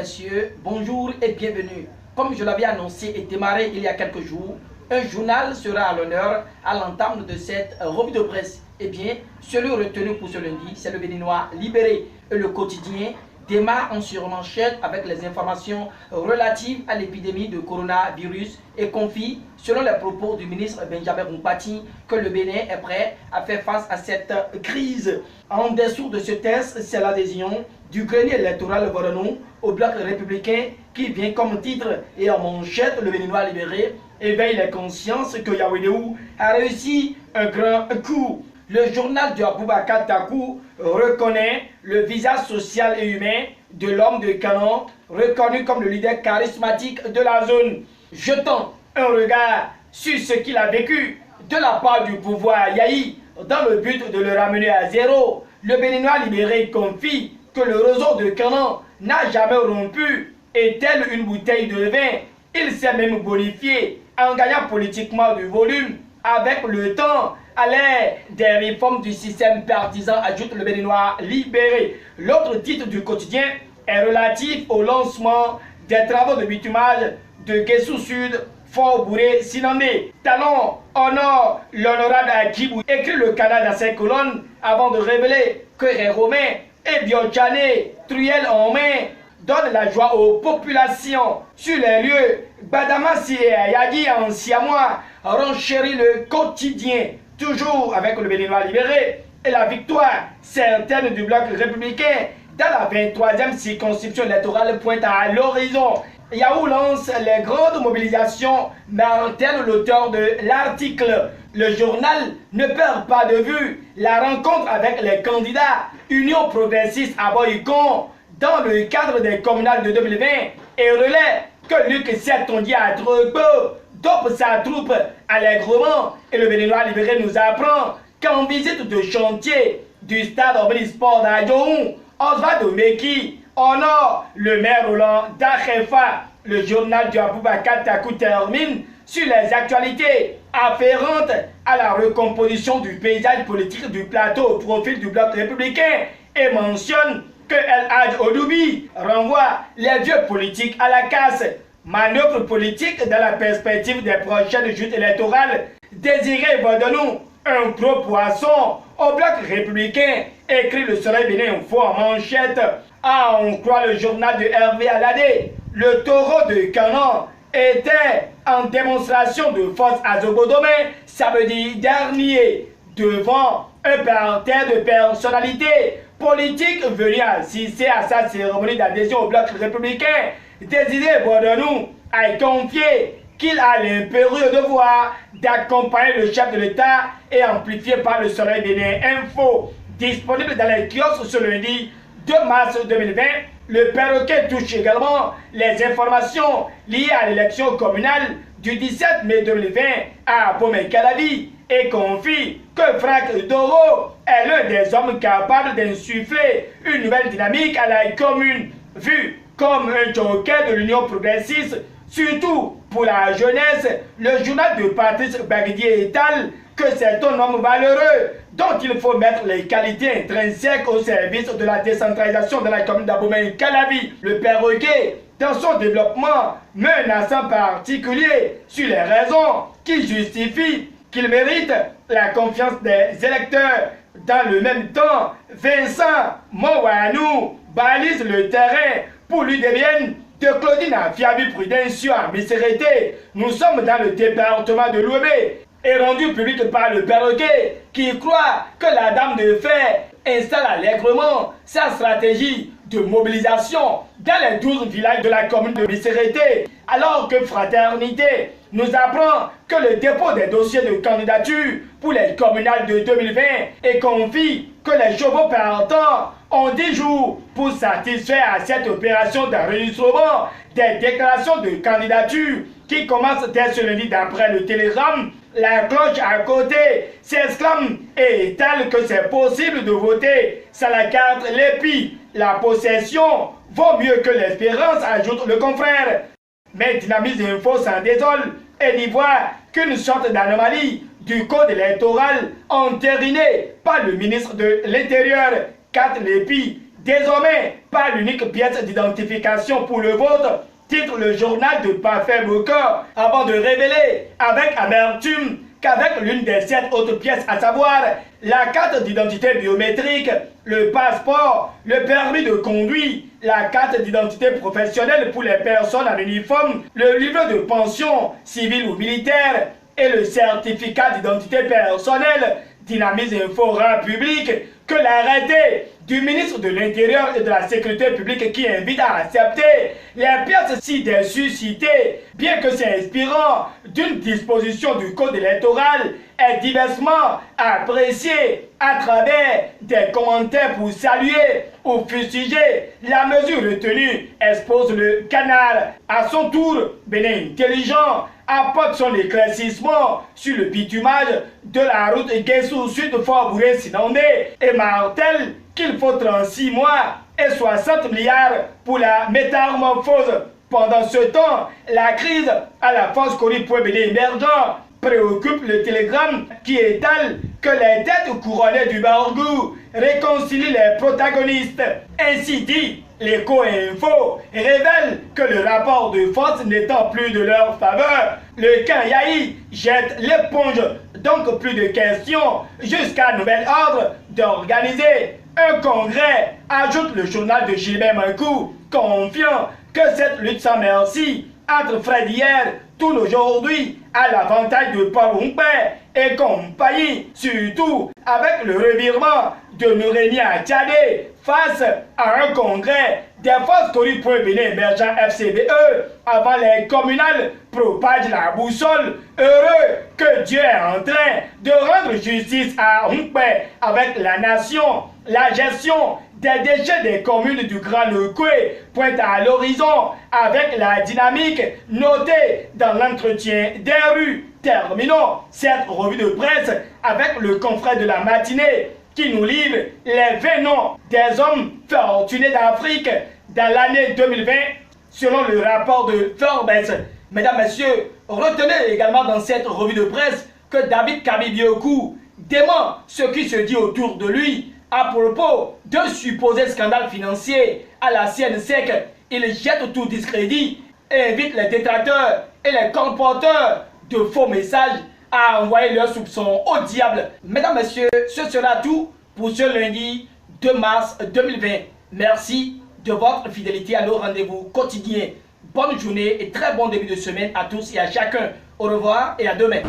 messieurs, bonjour et bienvenue. Comme je l'avais annoncé et démarré il y a quelques jours, un journal sera à l'honneur à l'entame de cette revue de presse. Eh bien, celui retenu pour ce lundi, c'est le Béninois Libéré. Et le quotidien démarre en surmanchette avec les informations relatives à l'épidémie de coronavirus et confie, selon les propos du ministre Benjamin Bompati, que le Bénin est prêt à faire face à cette crise. En dessous de ce texte, c'est l'adhésion du grenier électoral Vodonou au bloc républicain qui vient comme titre et en manchette le Béninois Libéré éveille les consciences que Yaoundé a réussi un grand coup. Le journal de Aboubacar Takou reconnaît le visage social et humain de l'homme de Canon, reconnu comme le leader charismatique de la zone. Jetant un regard sur ce qu'il a vécu de la part du pouvoir Yahi dans le but de le ramener à zéro, le Béninois Libéré confie que le réseau de Canon n'a jamais rompu et tel une bouteille de vin, il s'est même bonifié en gagnant politiquement du volume avec le temps à l'ère des réformes du système partisan, ajoute le Béninois Libéré. L'autre titre du quotidien est relatif au lancement des travaux de bitumage de Guessou Sud, Fort Bouré, Sinandé. Talon honore l'honorable Akibou, écrit le Canada dans ses colonnes avant de révéler que les Romains et Biochané, truelle en main, donne la joie aux populations. Sur les lieux, Badamassi et Ayagi en Siamois renchérit le quotidien, toujours avec le Béninois Libéré, et la victoire certaine du bloc républicain dans la 23e circonscription électorale pointe à l'horizon. Yahoo lance les grandes mobilisations, martèle l'auteur de l'article. Le journal ne perd pas de vue la rencontre avec les candidats Union progressiste à Boycon dans le cadre des communales de 2020 et relaie que Luc Sertondi a trop beau dope sa troupe allègrement et le Béninois Libéré nous apprend qu'en visite de chantier du stade Omnisport d'Adjoun, Osvaldo Meki honore le maire Roland Dakhefa. Le journal du Aboubacar Takou termine sur les actualités afférentes à la recomposition du paysage politique du plateau au profil du bloc républicain et mentionne que El Hadj Odoubi renvoie les vieux politiques à la casse. Manœuvre politique dans la perspective des prochaines joutes électorales. Désiré Vodonou, un gros poisson au bloc républicain, écrit le Soleil Bénin Info en manchette. Ah, on croit le journal de Hervé Aladé. Le taureau de Canon était en démonstration de force à Zobodomé samedi dernier devant un parterre de personnalités politiques venus assister à sa cérémonie d'adhésion au bloc républicain. Désiré Vodonou a confié qu'il a l'impérieux devoir d'accompagner le chef de l'État et amplifié par le Soleil Bénin Info. Disponible dans les kiosques ce lundi 2 mars 2020, le perroquet touche également les informations liées à l'élection communale du 17 mai 2020 à Bomey-Calavi et confie que Franck Doro est l'un des hommes capables d'insuffler une nouvelle dynamique à la commune, vue comme un joker de l'Union progressiste, surtout pour la jeunesse. Le journal de Patrice Bagdier étale que c'est un homme valeureux dont il faut mettre les qualités intrinsèques au service de la décentralisation de la commune d'Abomey-Calavi. Le perroquet, dans son développement, met un accent particulier sur les raisons qui justifient qu'il mérite la confiance des électeurs. Dans le même temps, Vincent Mowanou balise le terrain pour l'UDBN de Claudine Afiabi Prudentieux à Missérété. Nous sommes dans le département de l'Ouébé et rendu public par le perroquet qui croit que la dame de fer installe allègrement sa stratégie de mobilisation dans les 12 villages de la commune de Missérété, alors que Fraternité nous apprend que le dépôt des dossiers de candidature pour les communales de 2020 et confie que les chevaux partants ont 10 jours pour satisfaire à cette opération d'enregistrement des déclarations de candidature qui commence dès ce lundi d'après le télégramme. La cloche à côté s'exclame et étale que c'est possible de voter sans la carte Lépi. La possession vaut mieux que l'espérance, ajoute le confrère. Mais Dynamise Info s'en désole et n'y voit qu'une sorte d'anomalie du code électoral entériné par le ministre de l'Intérieur. 4 Lépi désormais pas l'unique pièce d'identification pour le vote, titre le journal de Parfait Bocor, avant de révéler avec amertume qu'avec l'une des 7 autres pièces, à savoir la carte d'identité biométrique, le passeport, le permis de conduire, la carte d'identité professionnelle pour les personnes en uniforme, le livre de pension civile ou militaire et le certificat d'identité personnelle, Dynamis Info rend public que l'arrêté du ministre de l'Intérieur et de la Sécurité publique qui invite à accepter les pièces ci-dessus citées, bien que c'est inspirant d'une disposition du code électoral, est diversement apprécié à travers des commentaires pour saluer ou fustiger la mesure retenue, expose le canal. À son tour, Bénin Intelligent apporte son éclaircissement sur le bitumage de la route Guessou Sud Fort Bouré-Sinandé et martèle qu'il faut 36 mois et 60 milliards pour la métamorphose. Pendant ce temps, la crise à la force Cori-Poué-Bénin émergent préoccupe le télégramme qui étale que les têtes couronnées du Bargou réconcilient les protagonistes. Ainsi dit, l'éco-info révèle que le rapport de force n'étant plus de leur faveur, le Kanyaï jette l'éponge, donc plus de questions, jusqu'à nouvel ordre d'organiser un congrès, ajoute le journal de Gilbert Mankou, confiant que cette lutte sans merci entre Fred hier tourne aujourd'hui à l'avantage de Paul Humbert et compagnie, surtout avec le revirement de Nouréni à Tchadé face à un congrès des forces Cori-Poué-Bénin émergent FCBE avant les communales propagent la boussole. Heureux que Dieu est en train de rendre justice à Humbert avec la nation. La gestion des déchets des communes du Grand Lekoué pointe à l'horizon avec la dynamique notée dans l'entretien des rues. Terminons cette revue de presse avec le confrère de la matinée qui nous livre les 20 noms des hommes fortunés d'Afrique dans l'année 2020 selon le rapport de Forbes. Mesdames, Messieurs, retenez également dans cette revue de presse que David Kabibiokou dément ce qui se dit autour de lui à propos d'un supposé scandale financier à la CNSEC. Il jette tout discrédit et invite les détracteurs et les colporteurs de faux messages à envoyer leurs soupçons au diable. Mesdames, Messieurs, ce sera tout pour ce lundi 2 mars 2020. Merci de votre fidélité à nos rendez-vous quotidiens. Bonne journée et très bon début de semaine à tous et à chacun. Au revoir et à demain.